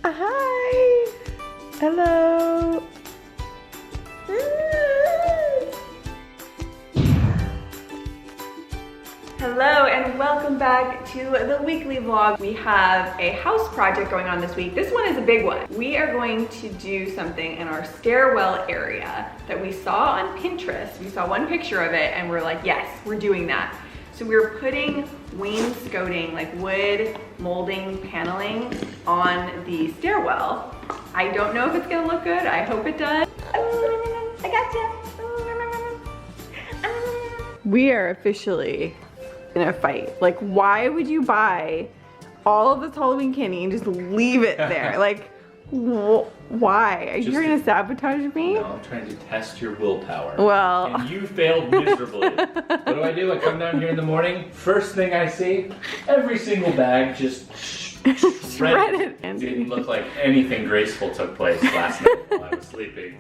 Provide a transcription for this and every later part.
Hi. Hello. Hello and welcome back to the weekly vlog. We have a house project going on this week. This one is a big one. We are going to do something in our stairwell area that we saw on Pinterest. We saw one picture of it and we're like, yes, we're doing that. So we're putting wainscoting, like wood molding paneling on the stairwell. I don't know if it's gonna look good. I hope it does. I gotcha. We are officially in a fight. Like, why would you buy all of this Halloween candy and just leave it there? Like, why? Are you trying to sabotage me? No, I'm trying to test your willpower. Well. And you failed miserably. What do? I come down here in the morning, first thing I see, every single bag just shredded. It didn't look like anything graceful took place last night while I was sleeping.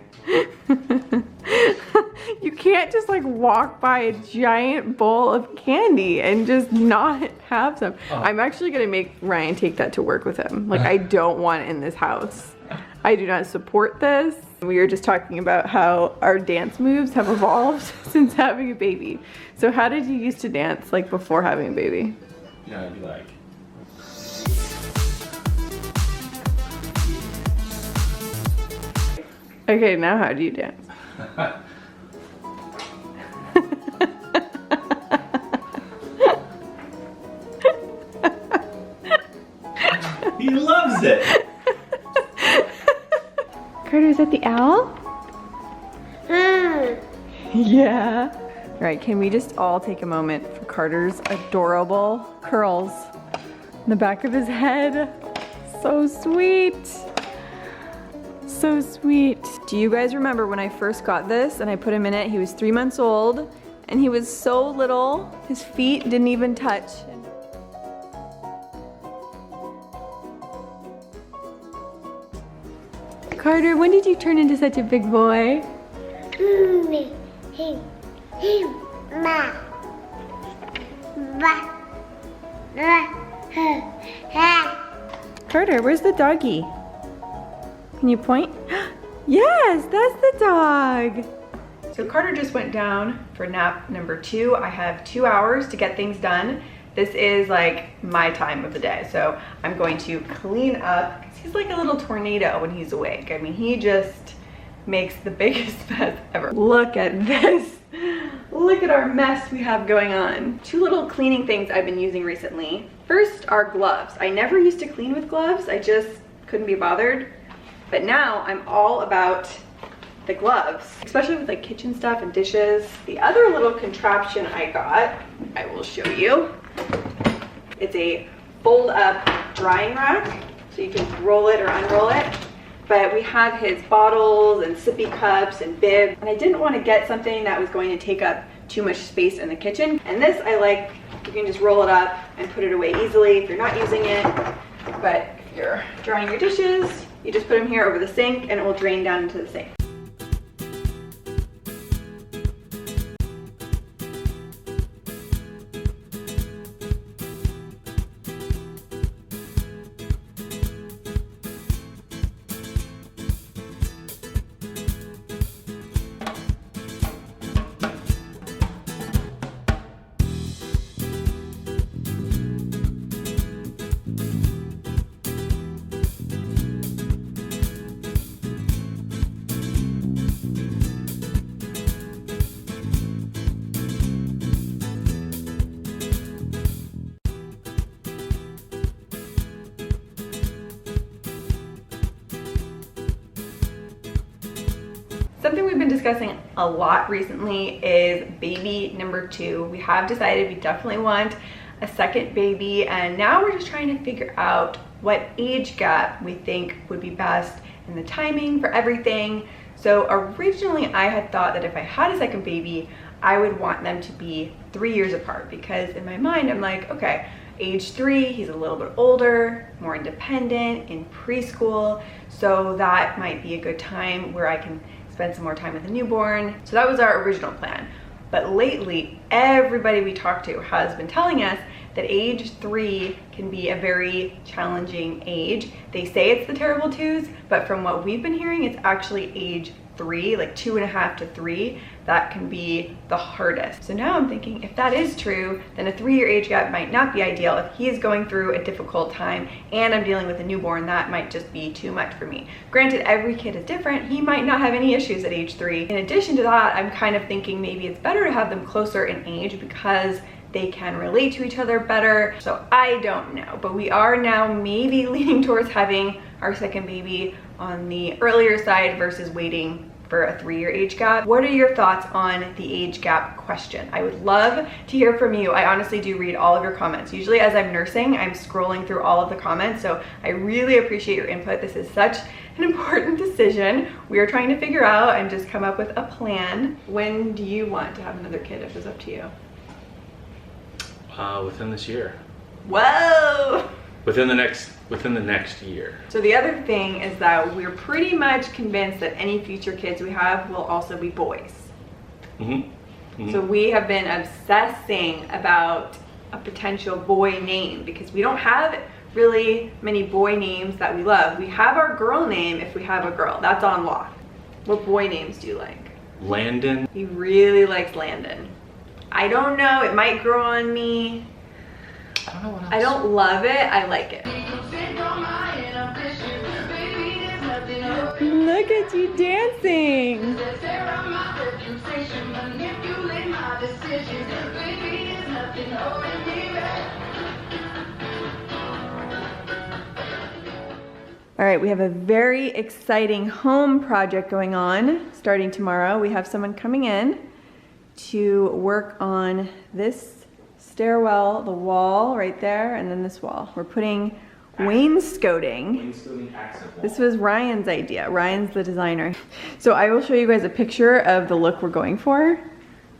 You can't just like walk by a giant bowl of candy and just not have some. Oh. I'm actually gonna make Ryan take that to work with him. Like, I don't want it in this house. I do not support this. We were just talking about how our dance moves have evolved since having a baby. So how did you used to dance like before having a baby? Yeah, I'd be like. Okay, now how do you dance? He loves it. Carter, is that the owl? Yeah. All right, can we just all take a moment for Carter's adorable curls in the back of his head? So sweet. So sweet. Do you guys remember when I first got this and I put him in it? He was 3 months old and he was so little, his feet didn't even touch. Carter, when did you turn into such a big boy? Carter, where's the doggy? Can you point? Yes, that's the dog. So Carter just went down for nap number 2. I have 2 hours to get things done. This is like my time of the day. So I'm going to clean up, because he's like a little tornado when he's awake. I mean, he just makes the biggest mess ever. Look at this. Look at our mess we have going on. 2 little cleaning things I've been using recently. First are gloves. I never used to clean with gloves. I just couldn't be bothered. But now I'm all about the gloves, especially with like kitchen stuff and dishes. The other little contraption I got, I will show you. It's a fold up drying rack, so you can roll it or unroll it. But we have his bottles and sippy cups and bib, and I didn't want to get something that was going to take up too much space in the kitchen. And this I like, you can just roll it up and put it away easily if you're not using it. But if you're drying your dishes, you just put them here over the sink and it will drain down into the sink. Something we've been discussing a lot recently is baby number 2. We have decided we definitely want a second baby, and now we're just trying to figure out what age gap we think would be best and the timing for everything. So originally I had thought that if I had a second baby, I would want them to be 3 years apart, because in my mind I'm like, okay, age 3, he's a little bit older, more independent, in preschool, so that might be a good time where I can spend some more time with the newborn. So that was our original plan. But lately, everybody we talked to has been telling us that age 3 can be a very challenging age. They say it's the terrible twos, but from what we've been hearing, it's actually age 3, like 2.5 to 3, that can be the hardest. So now I'm thinking, if that is true, then a 3-year age gap might not be ideal. If he is going through a difficult time and I'm dealing with a newborn, that might just be too much for me. Granted, every kid is different. He might not have any issues at age 3. In addition to that, I'm kind of thinking maybe it's better to have them closer in age because they can relate to each other better. So I don't know, but we are now maybe leaning towards having our second baby on the earlier side versus waiting for a 3-year age gap. What are your thoughts on the age gap question? I would love to hear from you. I honestly do read all of your comments. Usually as I'm nursing, I'm scrolling through all of the comments, so I really appreciate your input. This is such an important decision we are trying to figure out and just come up with a plan. When do you want to have another kid, if it's up to you? Within this year. Whoa! Within the next year. So the other thing is that we're pretty much convinced that any future kids we have will also be boys. So we have been obsessing about a potential boy name because we don't have really many boy names that we love. We have our girl name if we have a girl. That's on lock. What boy names do you like? Landon. He really likes Landon. I don't know, it might grow on me. I don't know what else. I don't love it, I like it. Look at you dancing. All right, we have a very exciting home project going on starting tomorrow. We have someone coming in to work on this stairwell, the wall right there, and then this wall. We're putting wainscoting. This was Ryan's idea. Ryan's the designer. So I will show you guys a picture of the look we're going for.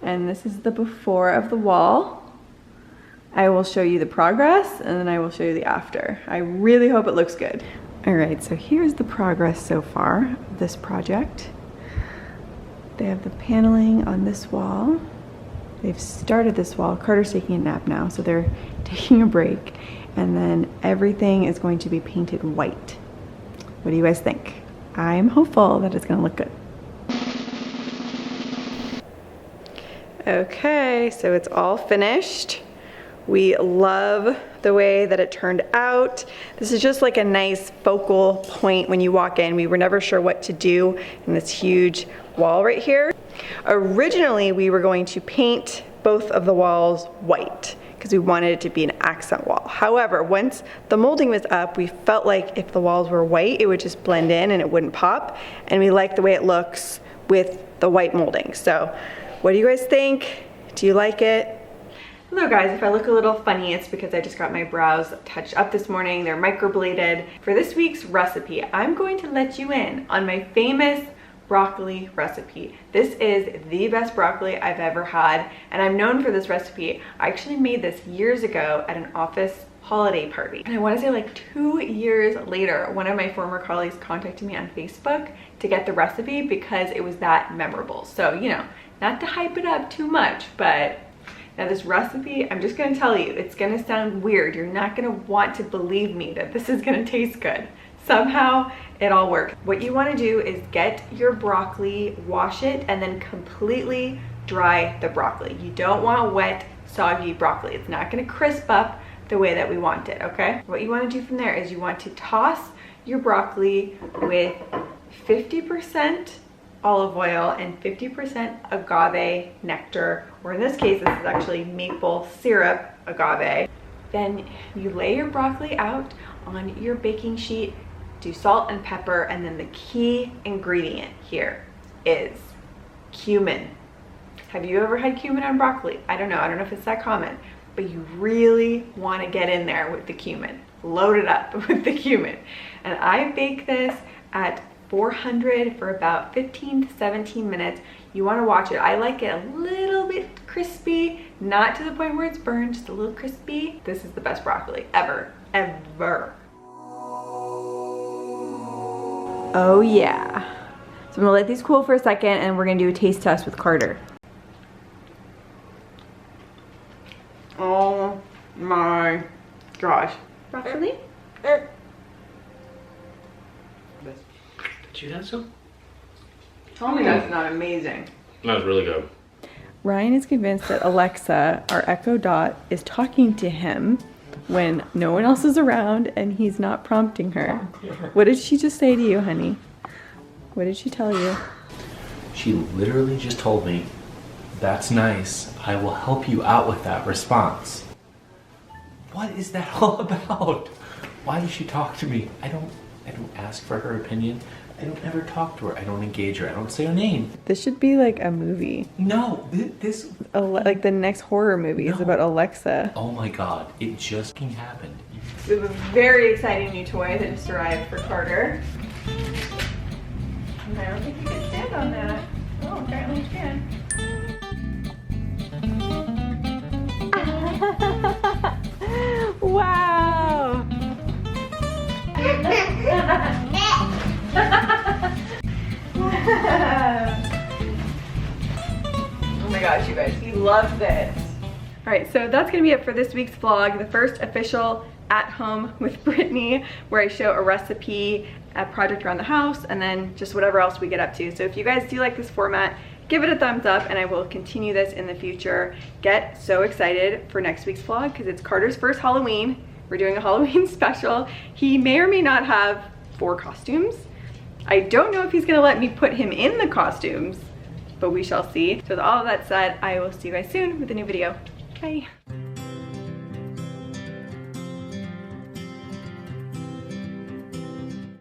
And this is the before of the wall. I will show you the progress and then I will show you the after. I really hope it looks good. All right, so here's the progress so far of this project. They have the paneling on this wall. They've started this wall. Carter's taking a nap now, so they're taking a break. And then everything is going to be painted white. What do you guys think? I'm hopeful that it's gonna look good. Okay, so it's all finished. We love the way that it turned out. This is just like a nice focal point when you walk in. We were never sure what to do in this huge wall right here. Originally, we were going to paint both of the walls white because we wanted it to be an accent wall. However, once the molding was up, we felt like if the walls were white, it would just blend in and it wouldn't pop. And we like the way it looks with the white molding. So what do you guys think? Do you like it? Hello guys, if I look a little funny, it's because I just got my brows touched up this morning. They're microbladed. For this week's recipe, I'm going to let you in on my famous broccoli recipe. This is the best broccoli I've ever had, and I'm known for this recipe. I actually made this years ago at an office holiday party. And I want to say like 2 years later, one of my former colleagues contacted me on Facebook to get the recipe because it was that memorable. So, you know, not to hype it up too much, but now this recipe, I'm just gonna tell you, it's gonna sound weird. You're not gonna want to believe me that this is gonna taste good. Somehow it all works. What you wanna do is get your broccoli, wash it, and then completely dry the broccoli. You don't want wet, soggy broccoli. It's not gonna crisp up the way that we want it, okay? What you wanna do from there is you want to toss your broccoli with 50% olive oil and 50% agave nectar, or in this case, this is actually maple syrup agave. Then you lay your broccoli out on your baking sheet, do salt and pepper, and then the key ingredient here is cumin. Have you ever had cumin on broccoli? I don't know if it's that common, but you really want to get in there with the cumin. Load it up with the cumin. And I bake this at 400 for about 15 to 17 minutes. You want to watch it. I like it a little bit crispy, not to the point where it's burned, just a little crispy. This is the best broccoli ever, ever. Oh yeah. So I'm gonna let these cool for a second and we're gonna do a taste test with Carter. Oh my Did you have some? Tell me that's not amazing. That was really good. Ryan is convinced that Alexa, our Echo Dot, is talking to him when no one else is around and he's not prompting her. What did she just say to you, honey? What did she tell you? She literally just told me, "That's nice. I will help you out with that response." What is that all about? Why does she talk to me? I don't ask for her opinion. I don't ever talk to her. I don't engage her. I don't say her name. This should be like a movie. No, this... Like the next horror movie is about Alexa. Oh my god, it just happened. We have a very exciting new toy that just arrived for Carter. And I don't think you can stand on that. Oh, apparently you can. Wow! Oh my gosh, you guys, he loves this. All right, so that's gonna be it for this week's vlog, the first official at home with Brittany, where I show a recipe, a project around the house, and then just whatever else we get up to. So if you guys do like this format, give it a thumbs up, and I will continue this in the future. Get so excited for next week's vlog because it's Carter's first Halloween. We're doing a Halloween special. He may or may not have 4 costumes. I don't know if he's gonna let me put him in the costumes, but we shall see. So with all of that said, I will see you guys soon with a new video. Bye.